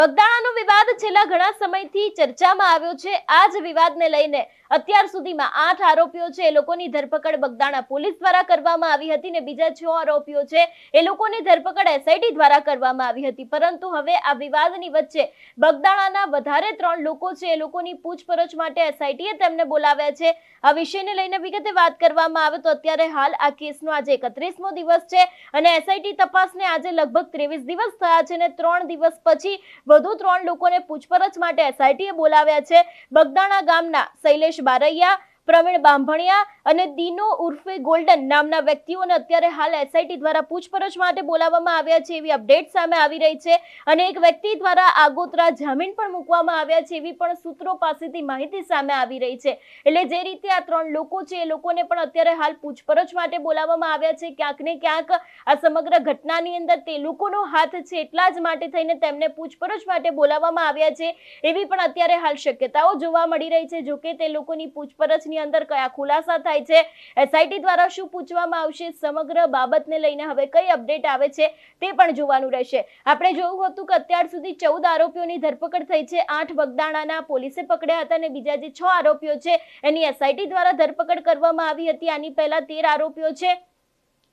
બગદાણાનો વિવાદ છેલ્લા ઘણા સમયથી ચર્ચામાં આવ્યો છે। આ જ વિવાદને લઈને અત્યાર સુધીમાં 8 આરોપીઓ છે એ લોકોની ધરપકડ બગદાણા પોલીસ દ્વારા કરવામાં આવી હતી ને બીજા 6 આરોપીઓ છે એ લોકોની ધરપકડ એસઆઈટી દ્વારા કરવામાં આવી હતી। પરંતુ હવે આ વિવાદની વચ્ચે બગદાણાના વધારે 3 લોકો છે એ લોકોની પૂછપરછ માટે એસઆઈટીએ તેમને બોલાવ્યા છે। આ વિષયને લઈને વિગતે વાત કરવામાં આવે તો અત્યારે હાલ આ કેસનો આજે 31મો દિવસ છે અને એસઆઈટી તપાસને આજે લગભગ 23 દિવસ થયા છે ને 3 દિવસ પછી વધુ 3 લોકોને પૂછપરછ માટે એસઆઈટીએ બોલાવ્યા છે। બગદાણા ગામના શૈલેષ બારૈયા, પ્રવીણ બાંભણિયા અને દીનો ઉર્ફે ગોલ્ડન નામના વ્યક્તિઓને અત્યારે હાલ એસઆઈટી દ્વારા પૂછપરછ માટે બોલાવવામાં આવ્યા છે એવી અપડેટ સામે આવી રહી છે અને એક વ્યક્તિ દ્વારા આગોતરા જામીન પણ મૂકવામાં આવ્યા છે એવી પણ સૂત્રો પાસેથી માહિતી સામે આવી રહી છે। એટલે જે રીતે આ 3 લોકો છે એ લોકોને પણ અત્યારે હાલ પૂછપરછ માટે બોલાવવામાં આવ્યા છે। ક્યાંક ને ક્યાંક આ સમગ્ર ઘટનાની અંદર તે લોકોનો હાથ છે એટલા જ માટે થઈને તેમને પૂછપરછ માટે બોલાવવામાં આવ્યા છે એવી પણ અત્યારે હાલ શક્યતાઓ જોવા મળી રહી છે। જોકે તે લોકોની પૂછપરછની અંદર કયા ખુલાસા થાય છે, એસઆઈટી દ્વારા શું પૂછવામાં આવશે, સમગ્ર બાબતને લઈને હવે કઈ અપડેટ આવે છે તે પણ જોવાનું રહેશે। આપણે જોયું હતું કે અત્યાર સુધી 14 આરોપીઓની ધરપકડ થઈ છે। 8 બગદાણાના પોલીસે પકડ્યા હતા અને બીજા જે 6 આરોપીઓ છે એની એસઆઈટી દ્વારા ધરપકડ કરવામાં આવી હતી। આની પહેલા 13 આરોપીઓ છે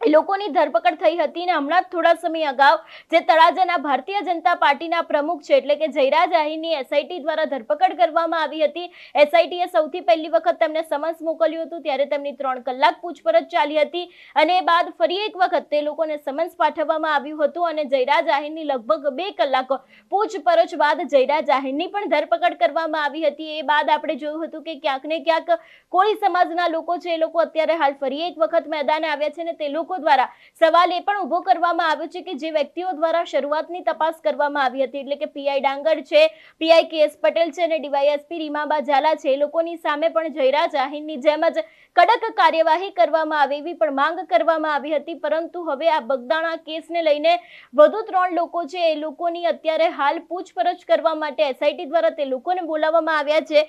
એ લોકોની ધરપકડ થઈ હતી અને હમણાં થોડા સમય અગાઉ જે તળાજાના ભારતીય જનતા પાર્ટીના પ્રમુખ છે એટલે કે જયરાજ આહીરની એસઆઈટી દ્વારા ધરપકડ કરવામાં આવી હતી। એસઆઈટીએ સૌથી પહેલી વખત તેમને સમન્સ મોકલ્યું હતું ત્યારે તેમની 3 કલાક પૂછપરછ ચાલી હતી અને બાદ ફરી એક વખત તે લોકોને સમન્સ પાઠવવામાં આવ્યું હતું અને જયરાજ આહીરની લગભગ 2 કલાક પૂછપરછ બાદ જયરાજ આહીરની પણ ધરપકડ કરવામાં આવી હતી। એ બાદ આપણે જોયું હતું કે ક્યાંક ને ક્યાંક કોળી સમાજના લોકો છે એ લોકો અત્યારે હાલ ફરી એક વખત મેદાને આવ્યા છે અને તે લોકો દ્વારા સવાલ એ પણ ઉભો કરવામાં આવ્યો છે કે જે વ્યક્તિઓ દ્વારા શરૂઆતની તપાસ કરવામાં આવી હતી એટલે કે પીઆઈ ડાંગર છે, પીઆઈ કેએસ પટેલ છે અને ડીવાયએસપી રીમાબા ઝાલા છે એ લોકોની સામે પણ જયરાજ આહીરની જેમ જ કડક કાર્યવાહી કરવામાં આવે એવી પણ માંગ કરવામાં આવી હતી। પરંતુ હવે આ બગદાણા કેસને લઈને વધુ 3 લોકો છે એ લોકોની અત્યારે હાલ પૂછપરછ કરવા માટે એસઆઈટી દ્વારા તે લોકોને બોલાવવામાં આવ્યા છે।